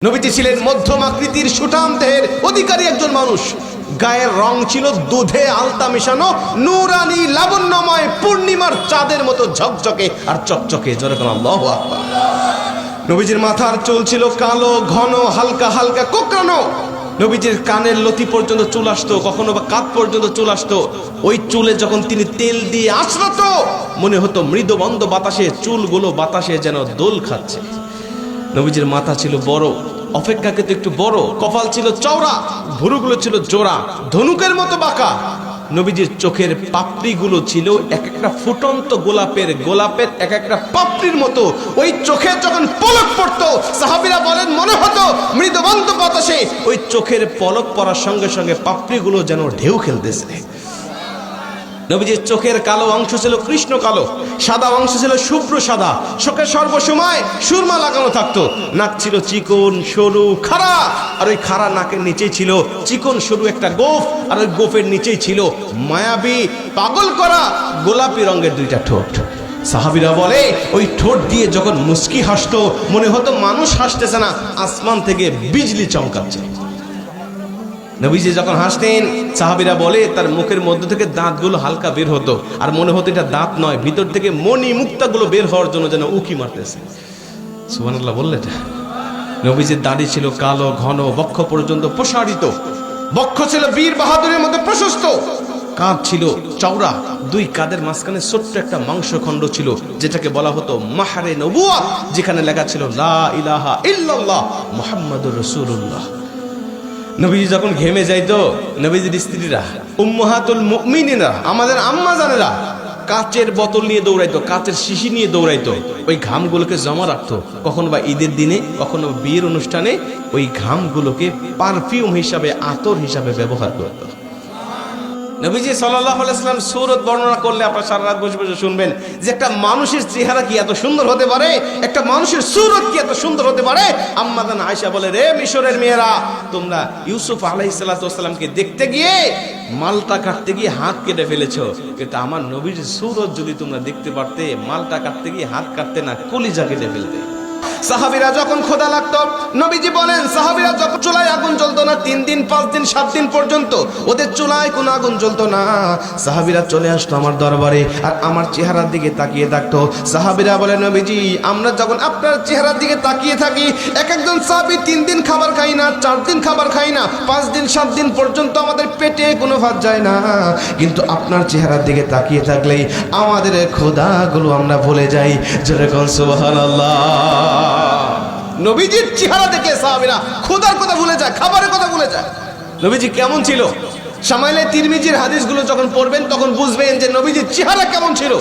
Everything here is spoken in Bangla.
নবীজি ছিলেন মধ্যম আকৃতির সুঠাম দেহের অধিকারী একজন মানুষ। গায়ের রং ছিল দুধে আলতা মেশানো, নূরানি লাবণ্যময় পূর্ণিমার চাঁদের মতো ঝকঝকে আর চকচকে। জোরে বলেন আল্লাহু আকবার। নবীজির মাথার চুল ছিল কালো, ঘন, হালকা হালকা কোঁকড়ানো। নবীজির কানের লতি পর্যন্ত চুল আসতো, কখনো বা কাঁধ পর্যন্ত চুল আসতো। ওই চুলে যখন তিনি তেল দিয়ে আঁচড়াতো, মনে হতো মৃদুমন্দ বাতাসে চুলগুলো বাতাসে যেন দোল খাচ্ছে। নবীজির মাথা ছিল বড়, অপেক্ষাকৃত একটু বড়, কপাল ছিল চওড়া, ভুরুগুলো ছিল জোড়া, ধনুকের মতো বাঁকা। নবীজির চোখের পাপড়িগুলো ছিল এক একটা ফুটন্ত গোলাপের এক একটা পাপড়ির মতো। ওই চোখে যখন পলক পড়তো, সাহাবীরা বলেন মনে হতো মৃদুমন্দ বাতাসে ওই চোখের পলক পড়ার সঙ্গে সঙ্গে পাপড়িগুলো যেন ঢেউ খেলতেছে। নবীজির চোখের কালো অংশ ছিল কৃষ্ণ কালো, সাদা অংশ ছিল শুভ্র সাদা। চোখে সর্বসময় সুরমা লাগানো থাকতো। নাক ছিল চিকন সরু খাড়া, আর ওই খাড়া নাকের নিচেই ছিল চিকন সরু একটা গোফ, আর ওই গোফের নিচেই ছিল মায়াবী পাগল করা গোলাপি রঙের দুইটা ঠোঁট। সাহাবীরা বলে ওই ঠোঁট দিয়ে যখন মুস্কি হাসতো, মনে হতো মানুষ হাসতেছে না, আসমান থেকে বিজলি চমকাচ্ছে। নবীজি যখন হাসতেন, সাহাবীরা বলে তার মুখের মধ্য থেকে দাঁতগুলো হালকা বের হতো, আর মনে হতো এটা দাঁত নয়, ভিতর থেকে মণি মুক্তাগুলো বের হওয়ার জন্য যেন উকি মারতেছে। সুবহানাল্লাহ বললে এটা। নবীজির দাড়ি ছিল কালো, ঘন, বক্ষ পর্যন্ত প্রসারিত। বক্ষ ছিল বীর বাহাদুরের মতো প্রশস্ত। কাঁধ ছিল চওড়া, দুই কাঁধের মাঝখানে ছোট্ট একটা মাংসখণ্ড ছিল, যেটাকে বলা হতো মাহারে নবুয়াত, যেখানে লেখা ছিল লা ইলাহা ইল্লাল্লাহ মুহাম্মাদুর রাসূলুল্লাহ। নবীজি যখন ঘেমে যাইতো, নবীজির স্ত্রীরা উম্মাহাতুল মুমিনিনা, আমাদের আম্মা জানেরা, কাচের বোতল নিয়ে দৌড়াইতো, কাচের শিশি নিয়ে দৌড়াইতো। ওই ঘামগুলোকে জমা রাখতো, কখনো বা ঈদের দিনে, কখনো বিয়ের অনুষ্ঠানে ওই ঘামগুলোকে পারফিউম হিসাবে, আতর হিসাবে ব্যবহার করতো। নবীজি সাল্লাল্লাহু আলাইহি ওয়াসাল্লাম সূরত বর্ণনা করলে আপনারা সারা রাত বসে বসে শুনবেন যে একটা মানুষের চেহারা কি এত সুন্দর হতে পারে, একটা মানুষের সূরত কি এত সুন্দর হতে পারে। আম্মা জান আয়েশা বলে, রে মিশরের মেয়েরা, তোমরা ইউসুফ আলাইহিস সালাতু ওয়াসসালামকে দেখতে গিয়ে মালটা কাটতে গিয়ে হাত কেটে ফেলেছো, কিন্তু আমার নবীর সূরত যদি তোমরা দেখতে পারতে, মালটা কাটতে গিয়ে হাত কাটতে না, কলিজা কেটে ফেলতে। সাহাবীরা যখন ক্ষুধা লাগতো, নবীজি বলেন সাহাবীরা যখন চুলায় আগুন জ্বলতো না, 3 দিন 5 দিন 7 দিন পর্যন্ত ওদের চুলায় কোনো আগুন জ্বলতো না, সাহাবীরা চলে আসতো আমার দরবারে আর আমার চেহারার দিকে তাকিয়ে থাকতো। সাহাবীরা বলে, নবীজি আমরা যখন আপনার চেহারার দিকে তাকিয়ে থাকি, এক একজন সাহাবী 3 দিন খাবার খাই না, 4 দিন খাবার খাই না, 5 দিন 7 দিন পর্যন্ত আমাদের পেটে কোনো ভাত যায় না, কিন্তু আপনার চেহারার দিকে তাকিয়ে থাকলেই আমাদের ক্ষুধাগুলো আমরা ভুলে যাই। যেরকম সুবহানাল্লাহ। নবীজির চেহারা দেখে সাহাবীরা ক্ষুধার কথা ভুলে যায়, খাবারের কথা ভুলে যায়। নবীজি কেমন ছিল, শামাইলে তিরমিজির হাদিসগুলো যখন পড়বেন তখন বুঝবেন যে নবীজির চেহারা কেমন ছিল।